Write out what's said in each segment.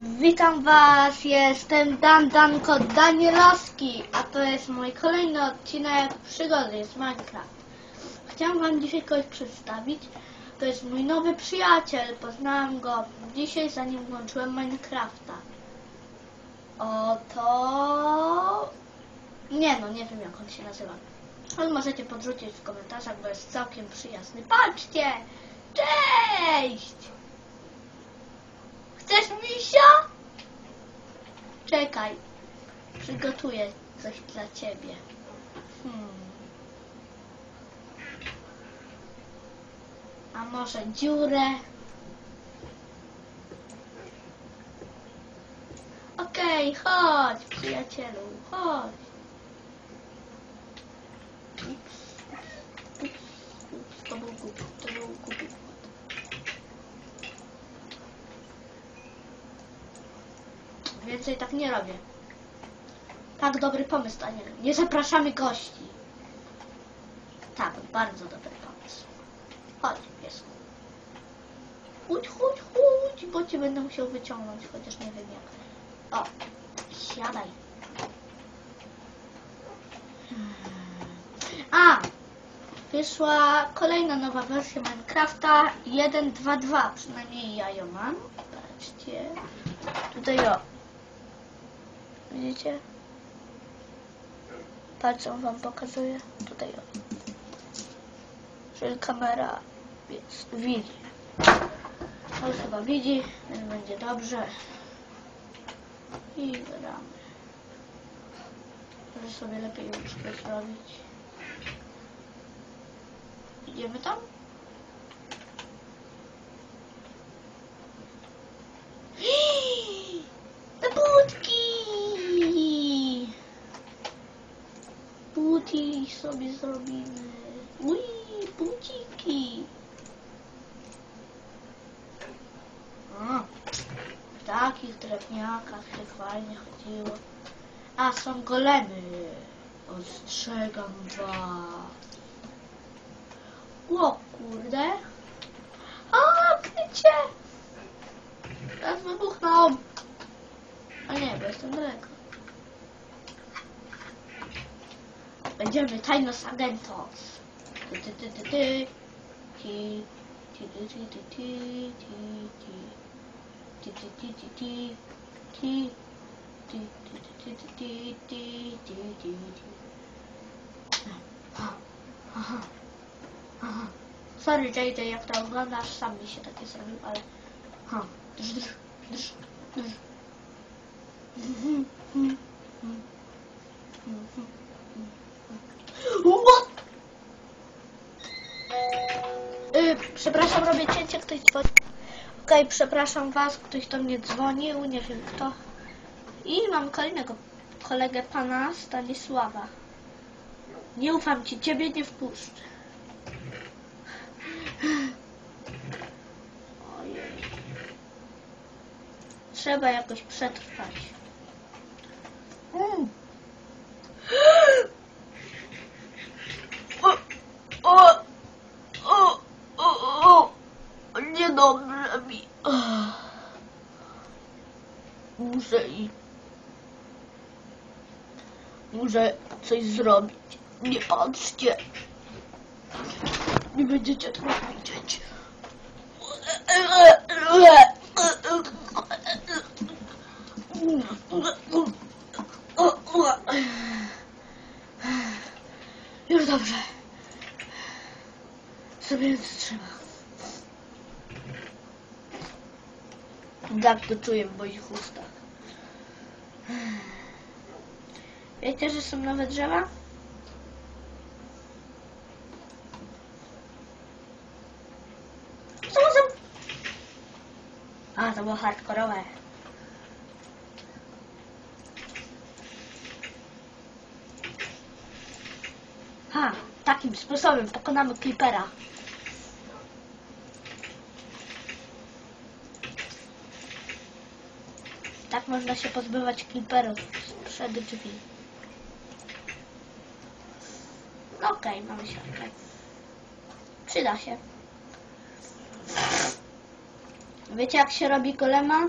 Witam Was, jestem Danko Danielowski, a to jest mój kolejny odcinek przygody z Minecraft. Chciałam Wam dzisiaj kogoś przedstawić. To jest mój nowy przyjaciel, poznałam go dzisiaj, zanim włączyłem Minecrafta. Oto... Nie wiem jak on się nazywa. Ale możecie podrzucić w komentarzach, bo jest całkiem przyjazny. Patrzcie! Cześć! Chcesz misia? Czekaj, przygotuję coś dla ciebie. A może dziurę? Okej, chodź przyjacielu, chodź. To był głupi. Więcej tak nie robię. Tak, dobry pomysł, Daniel. Nie zapraszamy gości. Tak, bardzo dobry pomysł. Chodź, piesku. Chodź, bo cię będę musiał wyciągnąć, chociaż nie wiem jak. O, siadaj. A, wyszła kolejna nowa wersja Minecrafta 1.2.2. Przynajmniej ja ją mam. Patrzcie. Tutaj o. Widzicie? Palcem wam pokazuję. Tutaj o. Czyli kamera widzi. On chyba widzi, więc będzie dobrze. I gramy. Może sobie lepiej łóżkę zrobić. Idziemy tam? Te budki! Buty sobie zrobimy. Uj, buciki! W takich drewniakach się fajnie chodziło. A, są golemy. Ostrzegam was. O kurde. A, krycie! Teraz wybuchnął. A nie, bo jestem daleko. Będziemy Tajnos Agentos. Sorry JJ, jak to oglądasz, sam mi się takie zrobił, ale... What? Przepraszam, robię cięcie, ktoś dzwoni. Okej, przepraszam was, ktoś do mnie dzwonił, nie wiem kto. I mam kolejnego kolegę, pana Stanisława. Nie ufam ci, ciebie nie wpuszczę. Ojej. Trzeba jakoś przetrwać. Niedobrze mi. Muszę coś zrobić. Nie patrzcie. Nie będziecie tego widzieć. Już dobrze. Sobie trzeba. Tak to czuję w moich ustach. Wiecie, że są nowe drzewa? Co za... A, to było hardkorowe. Takim sposobem pokonamy Creepera. Tak można się pozbywać Creeperów przed drzwi. Okej, mamy siatkę. Przyda się. Wiecie jak się robi golema?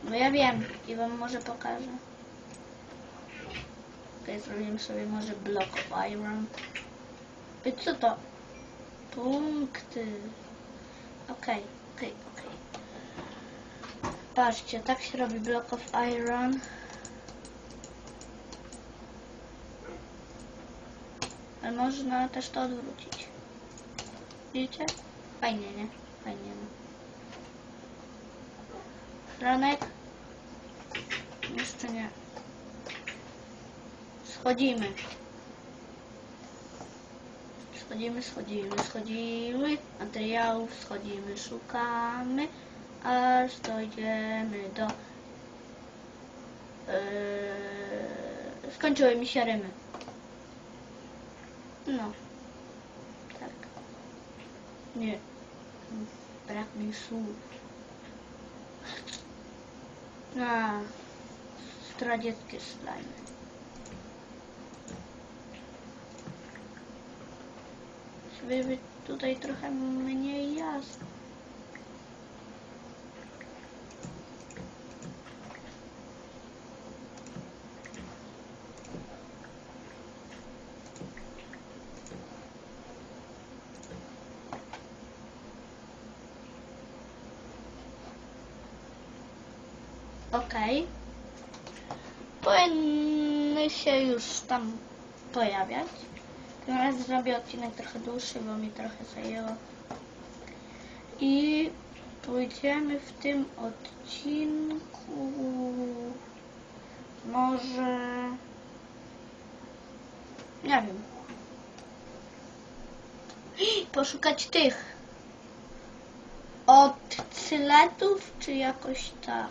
No ja wiem i wam może pokażę. Okej, zrobimy sobie może block of iron. I co to? Punkty. Okej. Patrzcie, tak się robi block of iron. Ale można też to odwrócić. Widzicie? Fajnie, nie? Fajnie, no. Franek? Jeszcze nie. Schodzimy. Schodzimy. Materiałów schodzimy, szukamy. Aż dojdziemy do... skończyły mi się rymy. No. Tak. Nie. Brak mi słów. Zdradzieckie slajmy. Żeby tutaj trochę mniej jasno. Okej. Powinny się już tam pojawiać. Teraz zrobię odcinek trochę dłuższy, bo mi trochę zajęło. I pójdziemy w tym odcinku może... nie wiem. Poszukać tych oceletów, czy jakoś tak.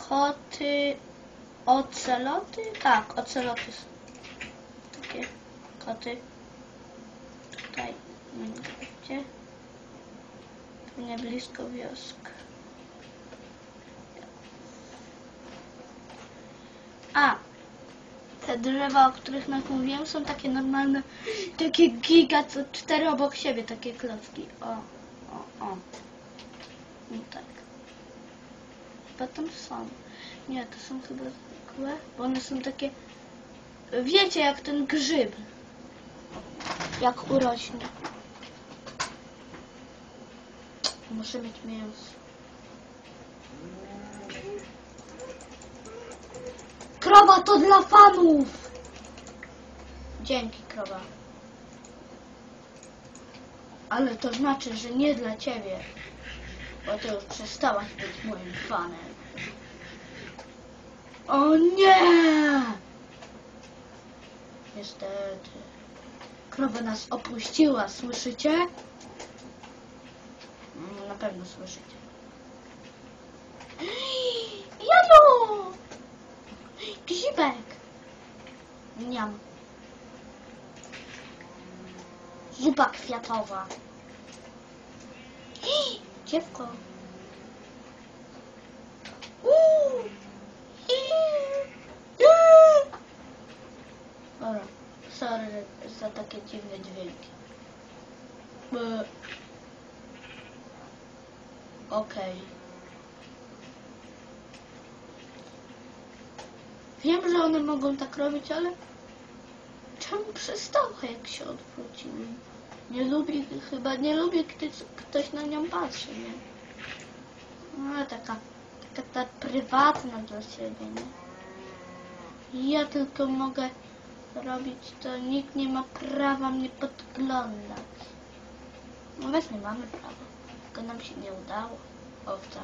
Koty... oceloty? Tak, oceloty są. Takie koty. Tutaj, gdzie? Nie blisko wiosk. A! Te drzewa, o których mówiłem, są takie normalne, takie giga, co 4 obok siebie, takie klocki. O. No tak. Chyba tam są. Nie, to są chyba zwykłe, bo one są takie... wiecie, jak ten grzyb. Jak urośnie. Muszę mieć mięso. Krowa to dla fanów! Dzięki, krowa. Ale to znaczy, że nie dla ciebie. Bo ty już przestałaś być moim fanem. O nie! Niestety. Krowa nas opuściła, słyszycie? Na pewno słyszycie. Jano! Gzibek! Niam. Zupa kwiatowa. Dziewko. Dobra, sorry za takie dziwne dźwięki. Okej. Wiem, że one mogą tak robić, ale czemu przestała, jak się odwróciły? Chyba nie lubi, gdy ktoś na nią patrzy, nie? No, taka ta prywatna dla siebie, nie? Ja tylko mogę robić to, nikt nie ma prawa mnie podglądać. No właśnie, mamy prawo, tylko nam się nie udało. Owca,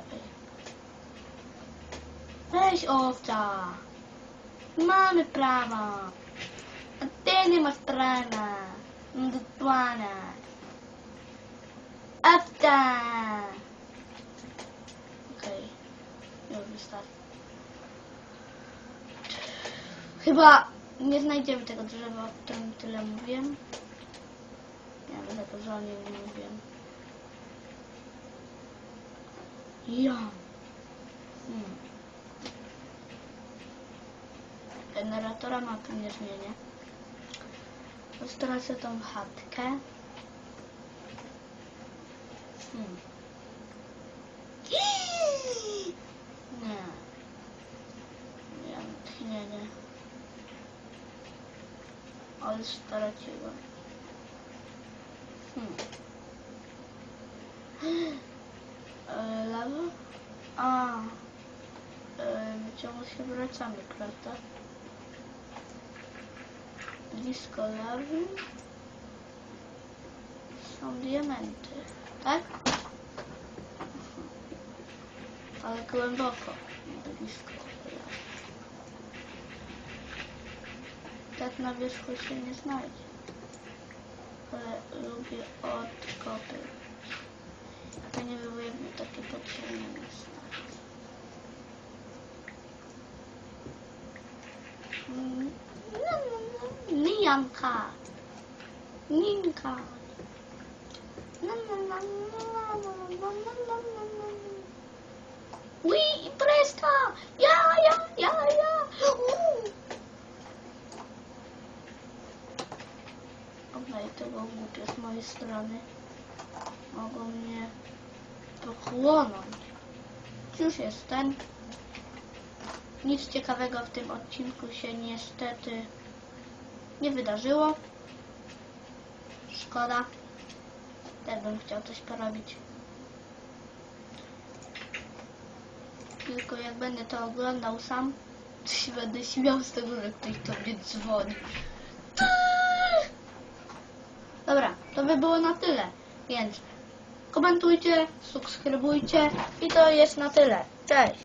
weź owca! Mamy prawo! A ty nie masz prawa! Do pana! Owca! Okej, już wystarczy. Chyba nie znajdziemy tego drzewa, o którym tyle mówiłem. Ja bym za dużo o nim nie mówiłem. Ja. Generatora mapy nie zmienię. Stracę tą chatkę. ale straciłem. Lawa? A. My ciągle się wracamy, prawda? Blisko lawy są diamenty, tak? Ale głęboko, blisko lawy. Tak na wierzchu się nie znajdzie. Ale lubię odkopy. To nie było jakby takie podziemne miejsca. Nijanka. Ninka. Ui, imprezka! Ja! Okej, to było głupie z mojej strony. Mogą mnie pochłonąć. Już jest ten. Nic ciekawego w tym odcinku się niestety nie wydarzyło. Szkoda. Też bym chciał coś porobić. Tylko jak będę to oglądał sam, to się będę śmiał z tego, że ktoś do mnie dzwoni. Dobra, to by było na tyle. Więc komentujcie, subskrybujcie i to jest na tyle. Cześć!